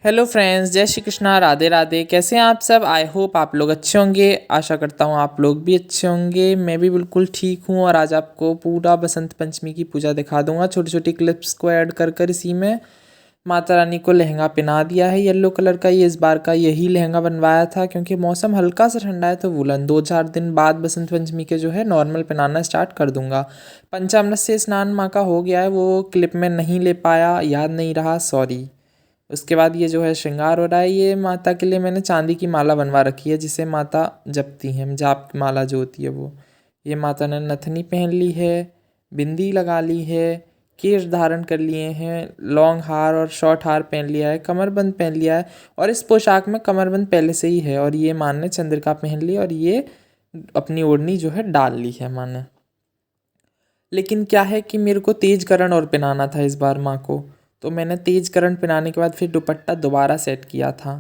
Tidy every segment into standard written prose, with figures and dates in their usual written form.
Hello friends, जय श्री कृष्णा, राधे राधे। कैसे हैं आप सब? आई होप आप लोग अच्छे होंगे। आशा करता हूँ आप लोग भी अच्छे होंगे। मैं भी बिल्कुल ठीक हूँ और आज आपको पूरा बसंत पंचमी की पूजा दिखा दूंगा। छोटी छोटी क्लिप्स को ऐड कर कर इसी में माता रानी को लहंगा पहना दिया है येलो कलर का। ये इस बार का यही लहंगा बनवाया था क्योंकि मौसम हल्का सा ठंडा है, तो वुलन 2-4 दिन बाद बसंत पंचमी के जो है नॉर्मल पहनाना स्टार्ट कर दूंगा। पंचामृत से स्नान माँ का हो गया है, वो क्लिप में नहीं ले पाया, याद नहीं रहा, सॉरी। उसके बाद ये जो है श्रृंगार हो रहा है। ये माता के लिए मैंने चांदी की माला बनवा रखी है जिसे माता जपती हैं, जाप की माला जो होती है वो। ये माता ने नथनी पहन ली है, बिंदी लगा ली है, केश धारण कर लिए हैं, लॉन्ग हार और शॉर्ट हार पहन लिया है, कमरबंद पहन लिया है। और इस पोशाक में कमरबंद पहले से ही है। और ये माँ ने चंद्रिका पहन ली और ये अपनी ओढ़नी जो है डाल ली है माँ ने। लेकिन क्या है कि मेरे को तेज करण और पहनाना था इस बार माँ को, तो मैंने तेज करण पहनाने के बाद फिर दुपट्टा दोबारा सेट किया था।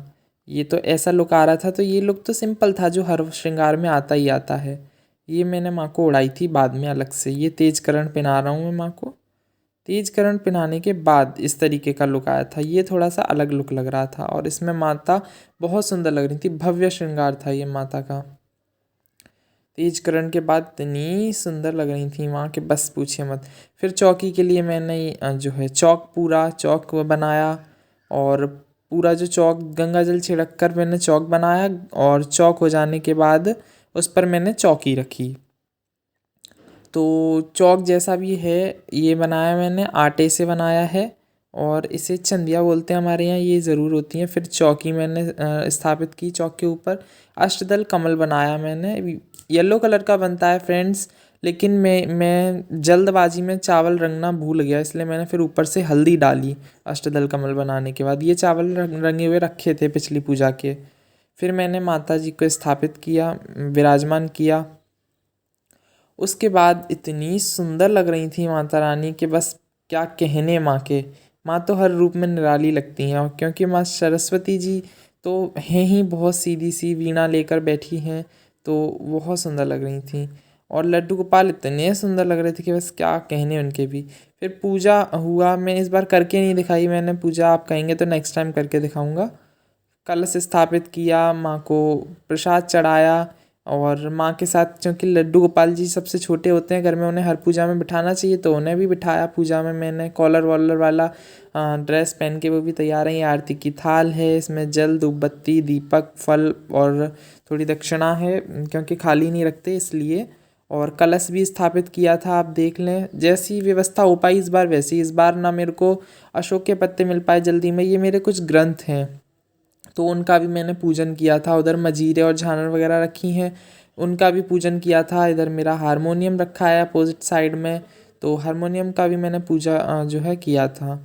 ये तो ऐसा लुक आ रहा था, तो ये लुक तो सिंपल था जो हर श्रृंगार में आता ही आता है। ये मैंने माँ को उड़ाई थी बाद में अलग से। ये तेज करण पहना रहा हूँ मैं माँ को। तेज करण पहनाने के बाद इस तरीके का लुक आया था। ये थोड़ा सा अलग लुक लग रहा था और इसमें माता बहुत सुंदर लग रही थी। भव्य श्रृंगार था ये माता का। तेजकरण के बाद इतनी सुंदर लग रही थी वहाँ के बस पूछिए मत। फिर चौकी के लिए मैंने जो है पूरा चौक बनाया। और पूरा जो चौक गंगा जल छिड़क कर मैंने चौक बनाया। और चौक हो जाने के बाद उस पर मैंने चौकी रखी। तो चौक जैसा भी है ये बनाया मैंने, आटे से बनाया है। और इसे चंदिया बोलते हैं हमारे यहाँ, ये ज़रूर होती हैं। फिर चौकी मैंने स्थापित की चौक के ऊपर। अष्टदल कमल बनाया मैंने, येलो कलर का बनता है फ्रेंड्स। लेकिन मैं जल्दबाजी में चावल रंगना भूल गया, इसलिए मैंने फिर ऊपर से हल्दी डाली अष्टदल कमल बनाने के बाद। ये चावल रंगे हुए रखे थे पिछली पूजा के। फिर मैंने माता जी को स्थापित किया, विराजमान किया। उसके बाद इतनी सुंदर लग रही थी माता रानी के बस क्या कहने माँ के। माँ तो हर रूप में निराली लगती हैं, और क्योंकि माँ सरस्वती जी तो हैं ही बहुत सीधी सी, वीणा लेकर बैठी हैं, तो बहुत सुंदर लग रही थी। और लड्डू गोपाल इतने सुंदर लग रहे थे कि बस क्या कहने उनके भी। फिर पूजा हुआ, मैं इस बार करके नहीं दिखाई मैंने पूजा, आप कहेंगे तो नेक्स्ट टाइम करके दिखाऊंगा। कलश स्थापित किया, माँ को प्रसाद चढ़ाया। और माँ के साथ क्योंकि लड्डू गोपाल जी सबसे छोटे होते हैं घर में, उन्हें हर पूजा में बिठाना चाहिए, तो उन्हें भी बिठाया पूजा में मैंने। कॉलर वॉलर वाला ड्रेस पहन के वो भी तैयार हैं। ये आरती की थाल है, इसमें जल, धूप बत्ती, दीपक, फल और थोड़ी दक्षिणा है क्योंकि खाली नहीं रखते इसलिए। और कलश भी स्थापित किया था, आप देख लें। जैसी व्यवस्था हो पाई इस बार वैसी। इस बार ना मेरे को अशोक के पत्ते मिल पाए जल्दी में। ये मेरे कुछ ग्रंथ हैं तो उनका भी मैंने पूजन किया था। उधर मजीरे और झालर वगैरह रखी हैं, उनका भी पूजन किया था। इधर मेरा हारमोनियम रखा है अपोजिट साइड में, तो हारमोनियम का भी मैंने पूजा जो है किया था।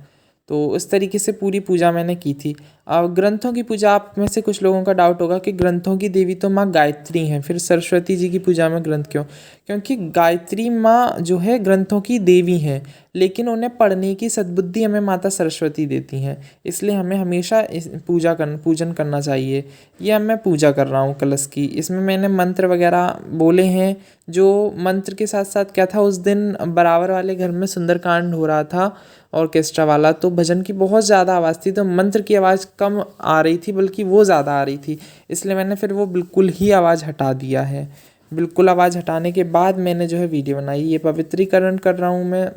तो इस तरीके से पूरी पूजा मैंने की थी। अब ग्रंथों की पूजा, आप में से कुछ लोगों का डाउट होगा कि ग्रंथों की देवी तो माँ गायत्री हैं, फिर सरस्वती जी की पूजा में ग्रंथ क्यों? क्योंकि गायत्री माँ जो है ग्रंथों की देवी हैं, लेकिन उन्हें पढ़ने की सद्बुद्धि हमें माता सरस्वती देती हैं, इसलिए हमें हमेशा इस पूजन करना चाहिए। ये अब मैं पूजा कर रहा हूँ कलश की। इसमें मैंने मंत्र वगैरह बोले हैं। जो मंत्र के साथ साथ क्या था, उस दिन बराबर वाले घर में सुंदरकांड हो रहा था ऑर्केस्ट्रा वाला, तो भजन की बहुत ज़्यादा आवाज़ थी, तो मंत्र की आवाज़ कम आ रही थी बल्कि वो ज़्यादा आ रही थी। इसलिए मैंने फिर वो बिल्कुल ही आवाज़ हटा दिया है। बिल्कुल आवाज़ हटाने के बाद मैंने जो है वीडियो बनाई। ये पवित्रीकरण कर रहा हूँ मैं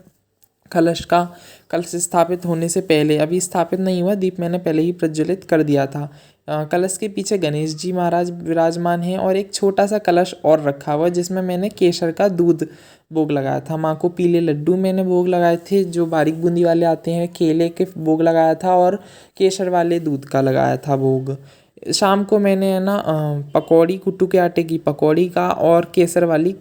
कलश का। कलश स्थापित होने से पहले, अभी स्थापित नहीं हुआ, दीप मैंने पहले ही प्रज्वलित कर दिया था। कलश के पीछे गणेश जी महाराज विराजमान हैं और एक छोटा सा कलश और रखा हुआ जिसमें मैंने केसर का दूध भोग लगाया था। माँ को पीले लड्डू मैंने भोग लगाए थे जो बारीक बूंदी वाले आते हैं, केले के भोग लगाया था और केसर वाले दूध का लगाया था भोग। शाम को मैंने है ना पकौड़ी, कुट्टू के आटे की पकौड़ी का और केसर वाली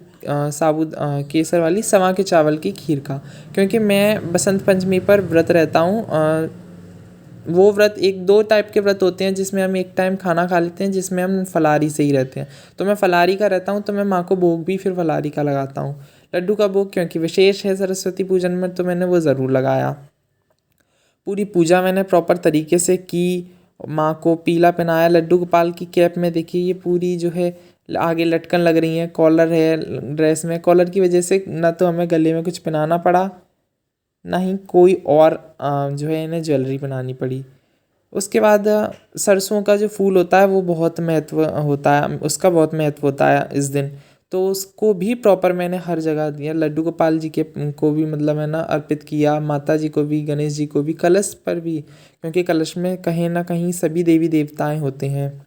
सवा के चावल की खीर का। क्योंकि मैं बसंत पंचमी पर व्रत रहता हूँ। वो व्रत, एक दो टाइप के व्रत होते हैं जिसमें हम एक टाइम खाना खा लेते हैं, जिसमें हम फलाहारी से ही रहते हैं। तो मैं फलाहारी का रहता हूँ, तो मैं माँ को भोग भी फिर फलाहारी का लगाता हूँ। लड्डू का भोग क्योंकि विशेष है सरस्वती पूजन में, तो मैंने वो ज़रूर लगाया। पूरी पूजा मैंने प्रॉपर तरीके से की। माँ को पीला पहनाया लड्डू गोपाल की कैप में। देखिए ये पूरी जो है आगे लटकन लग रही है, कॉलर है ड्रेस में। कॉलर की वजह से ना तो हमें गले में कुछ पहनाना पड़ा, ना ही कोई और जो है इन्हें ज्वेलरी बनानी पड़ी। उसके बाद सरसों का जो फूल होता है वो बहुत महत्व होता है, उसका बहुत महत्व होता है इस दिन। तो उसको भी प्रॉपर मैंने हर जगह दिया, लड्डू गोपाल जी के को भी मतलब है ना अर्पित किया, माता जी को भी, गणेश जी को भी, कलश पर भी, क्योंकि कलश में कहीं ना कहीं सभी देवी देवताएं होते हैं।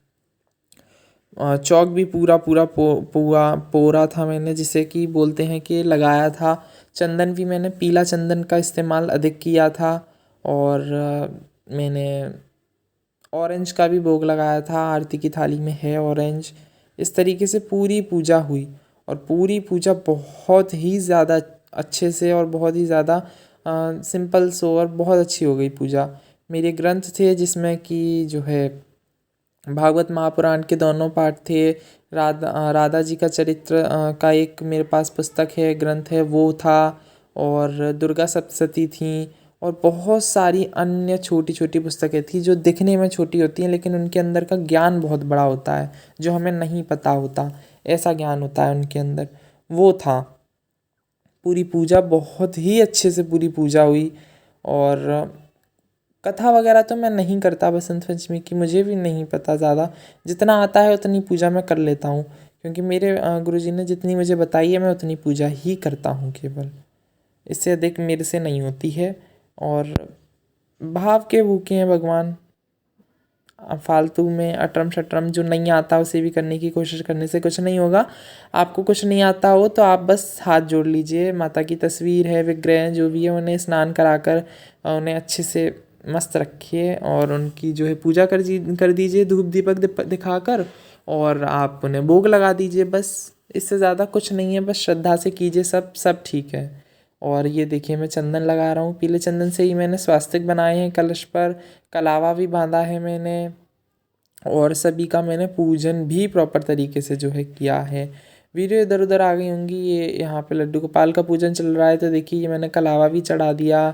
चौक भी पूरा पूरा पूरा पोरा था मैंने, जिसे कि बोलते हैं कि लगाया था। चंदन भी मैंने पीला चंदन का इस्तेमाल अधिक किया था। और मैंने ऑरेंज का भी भोग लगाया था, आरती की थाली में है ऑरेंज। इस तरीके से पूरी पूजा हुई, और पूरी पूजा बहुत ही ज़्यादा अच्छे से और बहुत ही ज़्यादा सिंपल सो और बहुत अच्छी हो गई पूजा। मेरे ग्रंथ थे जिसमें कि जो है भागवत महापुराण के दोनों पाठ थे। राधा जी का चरित्र का एक मेरे पास पुस्तक है, ग्रंथ है, वो था। और दुर्गा सप्तशती थी, और बहुत सारी अन्य छोटी छोटी पुस्तकें थी जो दिखने में छोटी होती हैं लेकिन उनके अंदर का ज्ञान बहुत बड़ा होता है, जो हमें नहीं पता होता, ऐसा ज्ञान होता है उनके अंदर। वो था। पूरी पूजा बहुत ही अच्छे से पूरी पूजा हुई। और कथा वगैरह तो मैं नहीं करता बसंत पंचमी की, मुझे भी नहीं पता ज़्यादा, जितना आता है उतनी पूजा मैं कर लेता हूँ, क्योंकि मेरे गुरुजी ने जितनी मुझे बताई है मैं उतनी पूजा ही करता हूँ केवल, इससे अधिक मेरे से नहीं होती है। और भाव के भूखे हैं भगवान। फालतू में अटरम शटरम जो नहीं आता उसे भी करने की कोशिश करने से कुछ नहीं होगा। आपको कुछ नहीं आता हो तो आप बस हाथ जोड़ लीजिए, माता की तस्वीर है, विग्रह जो भी है, उन्हें स्नान कराकर उन्हें अच्छे से मस्त रखिए और उनकी जो है पूजा कर दीजिए धूप दीपक दिखाकर, और आप उन्हें भोग लगा दीजिए बस। इससे ज़्यादा कुछ नहीं है, बस श्रद्धा से कीजिए, सब ठीक है। और ये देखिए मैं चंदन लगा रहा हूँ, पीले चंदन से ही मैंने स्वास्तिक बनाए हैं कलश पर, कलावा भी बांधा है मैंने, और सभी का मैंने पूजन भी प्रॉपर तरीके से जो है किया है। वीडियो इधर उधर आ गई होंगी, ये यहाँ पे लड्डू गोपाल का पूजन चल रहा है तो देखिए ये मैंने कलावा भी चढ़ा दिया,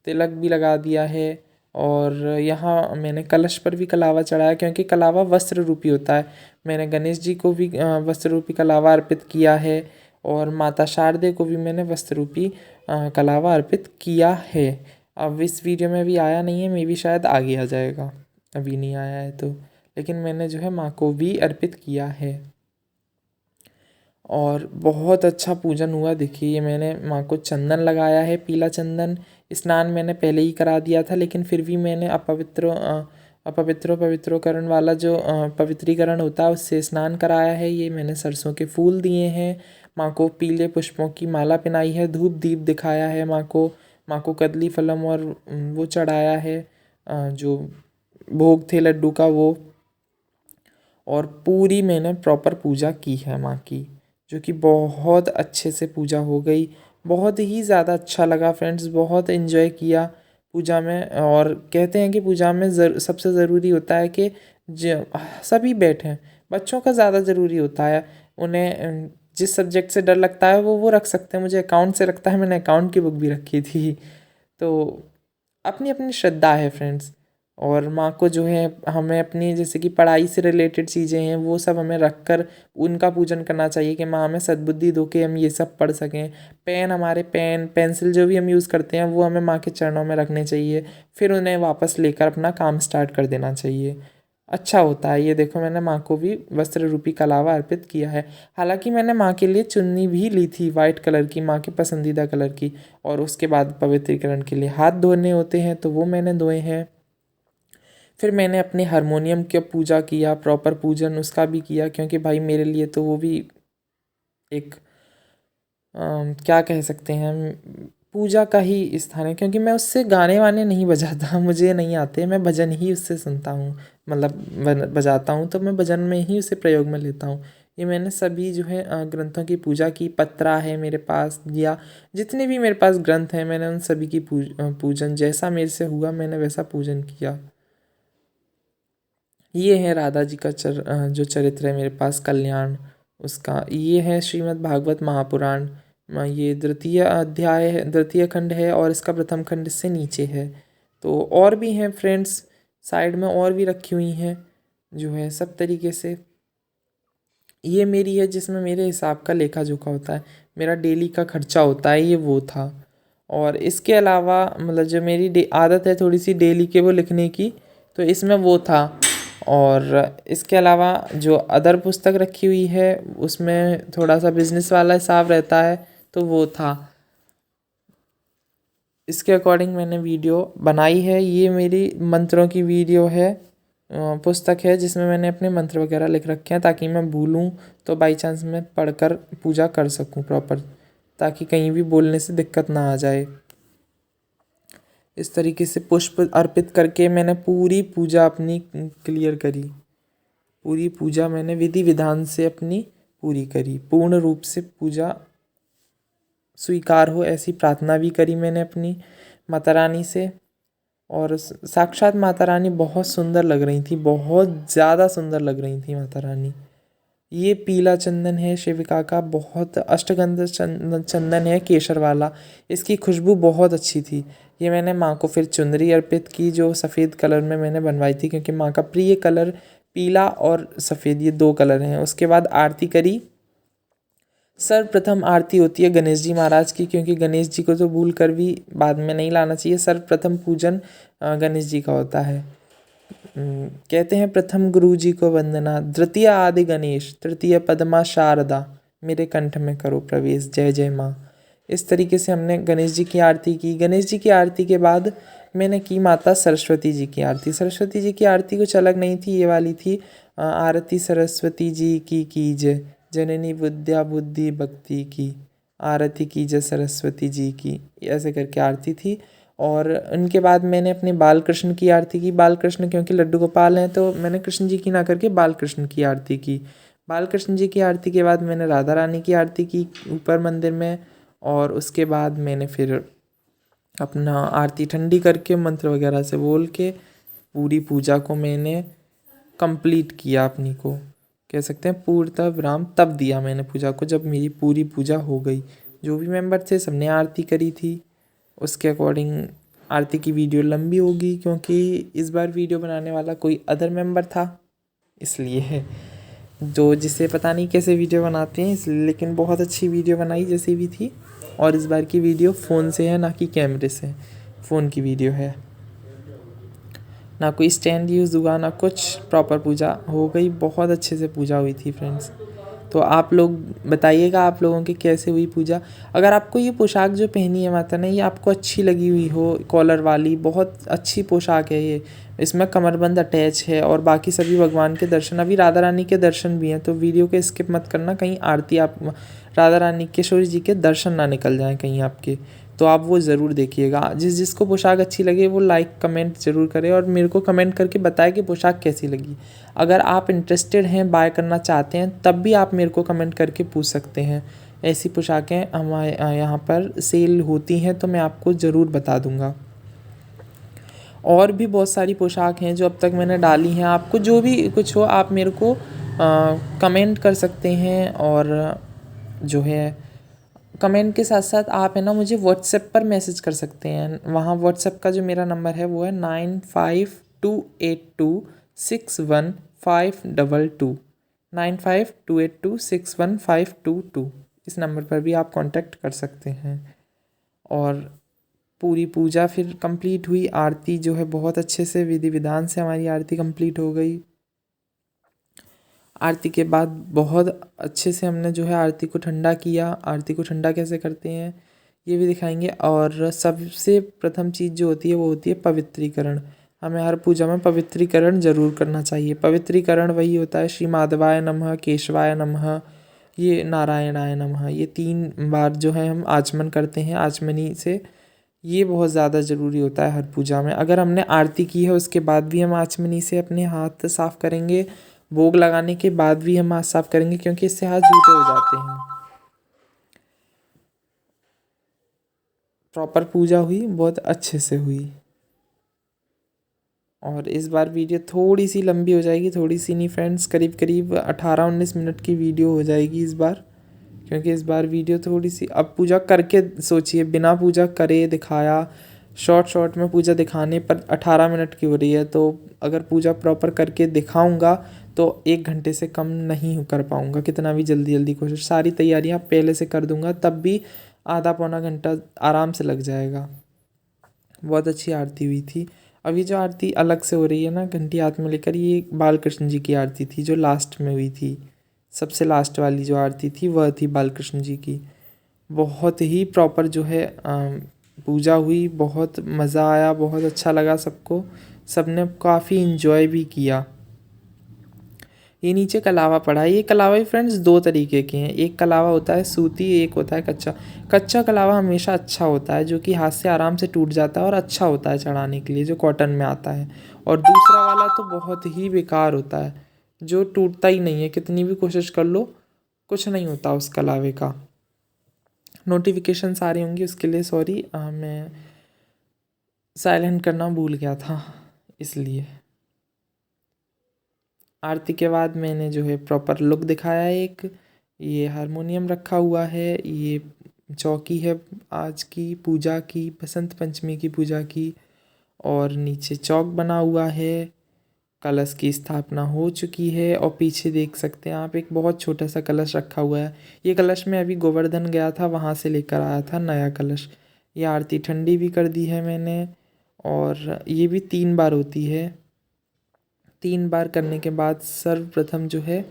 तिलक भी लगा दिया है। और यहाँ मैंने कलश पर भी कलावा चढ़ाया, क्योंकि कलावा वस्त्र रूपी होता है। मैंने गणेश जी को भी वस्त्र रूपी कलावा अर्पित किया है, और माता शारदे को भी मैंने वस्त्र रूपी कलावा अर्पित किया है। अब इस वीडियो में अभी आया नहीं है, मे भी शायद आगे आ जाएगा, अभी नहीं आया है तो, लेकिन मैंने जो है माँ को भी अर्पित किया है। और बहुत अच्छा पूजन हुआ। देखिए ये मैंने माँ को चंदन लगाया है, पीला चंदन। स्नान मैंने पहले ही करा दिया था, लेकिन फिर भी मैंने पवित्रीकरण वाला जो पवित्रीकरण होता है उससे स्नान कराया है। ये मैंने सरसों के फूल दिए हैं, माँ को पीले पुष्पों की माला पहनाई है, धूप दीप दिखाया है माँ को कदली फलम और वो चढ़ाया है, जो भोग थे लड्डू का वो। और पूरी मैंने प्रॉपर पूजा की है माँ की, जो कि बहुत अच्छे से पूजा हो गई। बहुत ही ज़्यादा अच्छा लगा फ्रेंड्स, बहुत इन्जॉय किया पूजा में। और कहते हैं कि पूजा में सबसे ज़रूरी होता है कि सभी बैठें। बच्चों का ज़्यादा ज़रूरी होता है, उन्हें जिस सब्जेक्ट से डर लगता है वो रख सकते हैं। मुझे अकाउंट से लगता है, मैंने अकाउंट की बुक भी रखी थी। तो अपनी अपनी श्रद्धा है फ्रेंड्स। और माँ को जो है हमें अपनी जैसे कि पढ़ाई से रिलेटेड चीज़ें हैं वो सब हमें रख कर उनका पूजन करना चाहिए, कि माँ हमें सद्बुद्धि दो कि हम ये सब पढ़ सकें। पेन पेंसिल जो भी हम यूज़ करते हैं वो हमें माँ के चरणों में रखने चाहिए, फिर उन्हें वापस लेकर अपना काम स्टार्ट कर देना चाहिए। अच्छा होता है। ये देखो मैंने माँ को भी वस्त्र रूपी कलावा अर्पित किया है। हालांकि मैंने माँ के लिए चुन्नी भी ली थी वाइट कलर की, माँ के पसंदीदा कलर की। और उसके बाद पवित्रीकरण के लिए हाथ धोने होते हैं तो वो मैंने धोए हैं। फिर मैंने अपने हारमोनियम की पूजा किया, प्रॉपर पूजन उसका भी किया, क्योंकि भाई मेरे लिए तो वो भी एक क्या कह सकते हैं हम, पूजा का ही स्थान है। क्योंकि मैं उससे गाने वाने नहीं बजाता, मुझे नहीं आते, मैं भजन ही उससे सुनता हूँ, मतलब बजाता हूँ तो मैं भजन में ही उसे प्रयोग में लेता हूँ। ये मैंने सभी जो है ग्रंथों की पूजा की। पत्रा है मेरे पास, या जितने भी मेरे पास ग्रंथ हैं मैंने उन सभी की पूजन जैसा मेरे से हुआ मैंने वैसा पूजन किया। ये है राधा जी का जो चरित्र है मेरे पास, कल्याण उसका। ये है श्रीमद् भागवत महापुराण। ये द्वितीय अध्याय है, द्वितीय खंड है, और इसका प्रथम खंड इससे नीचे है। तो और भी हैं फ्रेंड्स, साइड में और भी रखी हुई हैं जो है सब तरीके से। ये मेरी है जिसमें मेरे हिसाब का लेखा जोखा होता है, मेरा डेली का खर्चा होता है, ये वो था। और इसके अलावा मतलब जो मेरी आदत है थोड़ी सी डेली के वो लिखने की, तो इसमें वो था। और इसके अलावा जो अदर पुस्तक रखी हुई है उसमें थोड़ा सा बिजनेस वाला हिसाब रहता है, तो वो था। इसके अकॉर्डिंग मैंने वीडियो बनाई है। ये मेरी मंत्रों की वीडियो है, पुस्तक है जिसमें मैंने अपने मंत्र वगैरह लिख रखे हैं, ताकि मैं भूलूं तो बाई चांस मैं पढ़कर पूजा कर सकूं प्रॉपर, ताकि कहीं भी बोलने से दिक्कत ना आ जाए। इस तरीके से पुष्प अर्पित करके मैंने पूरी पूजा अपनी क्लियर करी। पूरी पूजा मैंने विधि विधान से अपनी पूरी करी। पूर्ण रूप से पूजा स्वीकार हो ऐसी प्रार्थना भी करी मैंने अपनी माता रानी से। और साक्षात माता रानी बहुत सुंदर लग रही थी, बहुत ज़्यादा सुंदर लग रही थी माता रानी। ये पीला चंदन है शिविका का, बहुत अष्टगंध चंदन है केसर वाला। इसकी खुशबू बहुत अच्छी थी। ये मैंने माँ को फिर चुनरी अर्पित की, जो सफ़ेद कलर में मैंने बनवाई थी, क्योंकि माँ का प्रिय कलर पीला और सफ़ेद, ये 2 कलर हैं। उसके बाद आरती करी। सर्वप्रथम आरती होती है गणेश जी महाराज की, क्योंकि गणेश जी को तो भूल कर भी बाद में नहीं लाना चाहिए। सर्वप्रथम पूजन गणेश जी का होता है। कहते हैं प्रथम गुरु जी को वंदना, द्वितीय आदि गणेश, तृतीय पद्मा शारदा, मेरे कंठ में करो प्रवेश, जय जय माँ। इस तरीके से हमने गणेश जी की आरती की। गणेश जी की आरती के बाद मैंने की माता सरस्वती जी की आरती। सरस्वती जी की आरती कुछ अलग नहीं थी, ये वाली थी, आरती सरस्वती जी की कीजय, जननी विद्या बुद्धि भक्ति की, आरती कीजय सरस्वती जी की, ऐसे करके आरती थी। और उनके बाद मैंने अपने बाल कृष्ण की आरती की। बाल कृष्ण क्योंकि लड्डू गोपाल हैं, तो मैंने कृष्ण जी की ना करके बाल कृष्ण की आरती की। बाल कृष्ण जी की आरती के बाद मैंने राधा रानी की आरती की ऊपर मंदिर में। और उसके बाद मैंने फिर अपना आरती ठंडी करके मंत्र वगैरह से बोल के पूरी पूजा को मैंने कंप्लीट किया। अपनी को कह सकते हैं पूर्णतः विराम तब दिया मैंने पूजा को, जब मेरी पूरी पूजा हो गई। जो भी मेंबर थे सबने आरती करी थी। उसके अकॉर्डिंग आरती की वीडियो लंबी होगी, क्योंकि इस बार वीडियो बनाने वाला कोई अदर मेंबर था, इसलिए है, जो जिसे पता नहीं कैसे वीडियो बनाते हैं, इसलिए। लेकिन बहुत अच्छी वीडियो बनाई जैसी भी थी। और इस बार की वीडियो फ़ोन से है, ना कि कैमरे से। फ़ोन की वीडियो है, ना कोई स्टैंड यूज़ हुआ, ना कुछ। प्रॉपर पूजा हो गई, बहुत अच्छे से पूजा हुई थी फ्रेंड्स। तो आप लोग बताइएगा आप लोगों की कैसे हुई पूजा। अगर आपको ये पोशाक जो पहनी है माता ने, ये आपको अच्छी लगी हुई हो, कॉलर वाली, बहुत अच्छी पोशाक है ये। इसमें कमरबंद अटैच है और बाकी सभी भगवान के दर्शन, अभी राधा रानी के दर्शन भी हैं, तो वीडियो को स्किप मत करना, कहीं आरती आप राधा रानी किशोरी जी के दर्शन ना निकल जाएँ कहीं आपके, तो आप वो ज़रूर देखिएगा। जिसको पोशाक अच्छी लगे वो लाइक कमेंट ज़रूर करे और मेरे को कमेंट करके बताए कि पोशाक कैसी लगी। अगर आप इंटरेस्टेड हैं, बाय करना चाहते हैं, तब भी आप मेरे को कमेंट करके पूछ सकते हैं। ऐसी पोशाकें हमारे यहाँ पर सेल होती हैं, तो मैं आपको ज़रूर बता दूँगा। और भी बहुत सारी पोशाक हैं जो अब तक मैंने डाली हैं। आपको जो भी कुछ हो आप मेरे को कमेंट कर सकते हैं। और जो है कमेंट के साथ साथ आप है ना मुझे व्हाट्सएप पर मैसेज कर सकते हैं। वहाँ व्हाट्सएप का जो मेरा नंबर है वो है 9528261522, 9528261522। इस नंबर पर भी आप कांटेक्ट कर सकते हैं। और पूरी पूजा फिर कंप्लीट हुई। आरती जो है बहुत अच्छे से विधि विधान से हमारी आरती कंप्लीट हो गई। आरती के बाद बहुत अच्छे से हमने जो है आरती को ठंडा किया। आरती को ठंडा कैसे करते हैं ये भी दिखाएंगे। और सबसे प्रथम चीज़ जो होती है वो होती है पवित्रीकरण। हमें हर पूजा में पवित्रीकरण ज़रूर करना चाहिए। पवित्रीकरण वही होता है श्री माधवाय नमः, केशवाय नमः, ये नारायणाय नमः, ये 3 बार जो है हम आचमन करते हैं आचमनी से। ये बहुत ज़्यादा ज़रूरी होता है हर पूजा में। अगर हमने आरती की है उसके बाद भी हम आचमनी से अपने हाथ साफ़ करेंगे, भोग लगाने के बाद भी हम हाथ साफ़ करेंगे, क्योंकि इससे हाथ जूठे हो जाते हैं। प्रॉपर पूजा हुई, बहुत अच्छे से हुई। और इस बार वीडियो थोड़ी सी लंबी हो जाएगी, थोड़ी सी नहीं फ्रेंड्स, करीब करीब 18-19 मिनट की वीडियो हो जाएगी इस बार, क्योंकि इस बार वीडियो थोड़ी सी, अब पूजा करके सोचिए, बिना पूजा करे दिखाया, शॉर्ट शॉर्ट में पूजा दिखाने पर 18 मिनट की हो रही है। तो अगर पूजा प्रॉपर करके दिखाऊंगा तो 1 घंटे से कम नहीं कर पाऊंगा, कितना भी जल्दी जल्दी कोशिश, सारी तैयारियां पहले से कर दूंगा, तब भी आधा पौना घंटा आराम से लग जाएगा। बहुत अच्छी आरती हुई थी। अभी जो आरती अलग से हो रही है ना घंटी हाथ में लेकर, ये बालकृष्ण जी की आरती थी जो लास्ट में हुई थी। सबसे लास्ट वाली जो आरती थी वह थी बालकृष्ण जी की। बहुत ही प्रॉपर जो है पूजा हुई, बहुत मज़ा आया, बहुत अच्छा लगा सबको, सबने काफ़ी इन्जॉय भी किया। ये नीचे कलावा पड़ा है। ये कलावा ही फ्रेंड्स दो तरीके के हैं, एक कलावा होता है सूती, एक होता है कच्चा। कच्चा कलावा हमेशा अच्छा होता है, जो कि हाथ से आराम से टूट जाता है और अच्छा होता है चढ़ाने के लिए, जो कॉटन में आता है। और दूसरा वाला तो बहुत ही बेकार होता है, जो टूटता ही नहीं है, कितनी भी कोशिश कर लो कुछ नहीं होता उस कलावे का। नोटिफिकेशंस आ रही होंगी उसके लिए सॉरी, मैं साइलेंट करना भूल गया था इसलिए। आरती के बाद मैंने जो है प्रॉपर लुक दिखाया एक, ये हारमोनियम रखा हुआ है, ये चौकी है आज की पूजा की, बसंत पंचमी की पूजा की, और नीचे चौक बना हुआ है, कलश की स्थापना हो चुकी है, और पीछे देख सकते हैं आप एक बहुत छोटा सा कलश रखा हुआ है। ये कलश में अभी गोवर्धन गया था, वहाँ से लेकर आया था नया कलश। ये आरती ठंडी भी कर दी है मैंने, और ये भी 3 बार होती है। 3 बार करने के बाद सर्वप्रथम जो है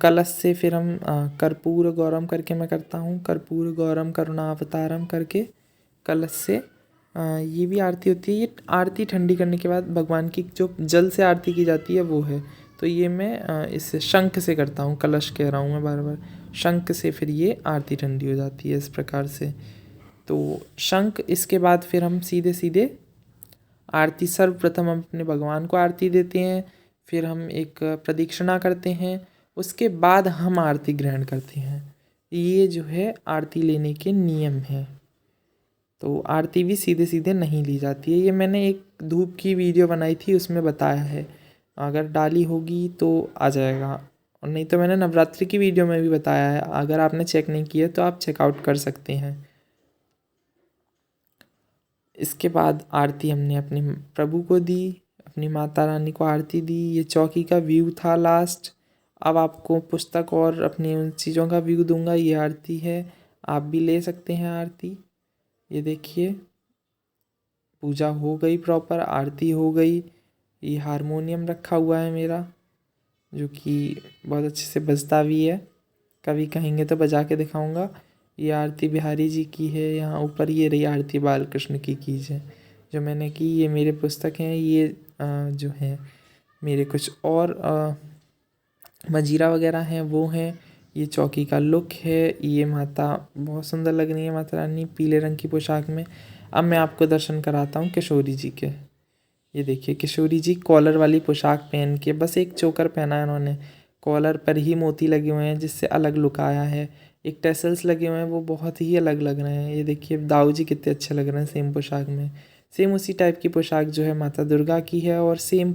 कलश से फिर हम कर्पूर गौरम करके मैं करता हूँ, कर्पूर गौरम करुणावतारम करके कलश से ये भी आरती होती है। ये आरती ठंडी करने के बाद भगवान की जो जल से आरती की जाती है वो है, तो ये मैं इससे शंख से करता हूँ, कलश कह रहा हूँ मैं बार बार, शंख से फिर ये आरती ठंडी हो जाती है इस प्रकार से। तो शंख, इसके बाद फिर हम सीधे सीधे आरती, सर्वप्रथम हम अपने भगवान को आरती देते हैं, फिर हम एक प्रदक्षिणा करते हैं, उसके बाद हम आरती ग्रहण करते हैं। ये जो है आरती लेने के नियम हैं। तो आरती भी सीधे सीधे नहीं ली जाती है। ये मैंने एक धूप की वीडियो बनाई थी उसमें बताया है, अगर डाली होगी तो आ जाएगा, और नहीं तो मैंने नवरात्रि की वीडियो में भी बताया है, अगर आपने चेक नहीं किया तो आप चेकआउट कर सकते हैं। इसके बाद आरती हमने अपने प्रभु को दी, अपनी माता रानी को आरती दी। ये चौकी का व्यू था लास्ट। अब आपको पुस्तक और अपनी उन चीज़ों का व्यू दूंगा। ये आरती है, आप भी ले सकते हैं आरती। ये देखिए पूजा हो गई, प्रॉपर आरती हो गई। ये हारमोनियम रखा हुआ है मेरा, जो कि बहुत अच्छे से बजता भी है, कभी कहेंगे तो बजा के दिखाऊंगा। ये आरती बिहारी जी की है। यहाँ ऊपर ये रही आरती बालकृष्ण की कीजिए जो मैंने की। ये मेरे पुस्तक हैं, ये जो हैं मेरे कुछ और मजीरा वगैरह हैं वो हैं। ये चौकी का लुक है। ये माता बहुत सुंदर लग रही है, माता रानी पीले रंग की पोशाक में। अब मैं आपको दर्शन कराता हूँ किशोरी जी के। ये देखिए किशोरी जी कॉलर वाली पोशाक पहन के, बस एक चोकर पहना है उन्होंने, कॉलर पर ही मोती लगे हुए हैं जिससे अलग लुक आया है। एक टेसल्स लगे हुए हैं वो बहुत ही अलग लग रहे हैं। ये देखिए दाऊ जी कितने अच्छे लग रहे हैं सेम पोशाक में। सेम उसी टाइप की पोशाक जो है माता दुर्गा की है, और सेम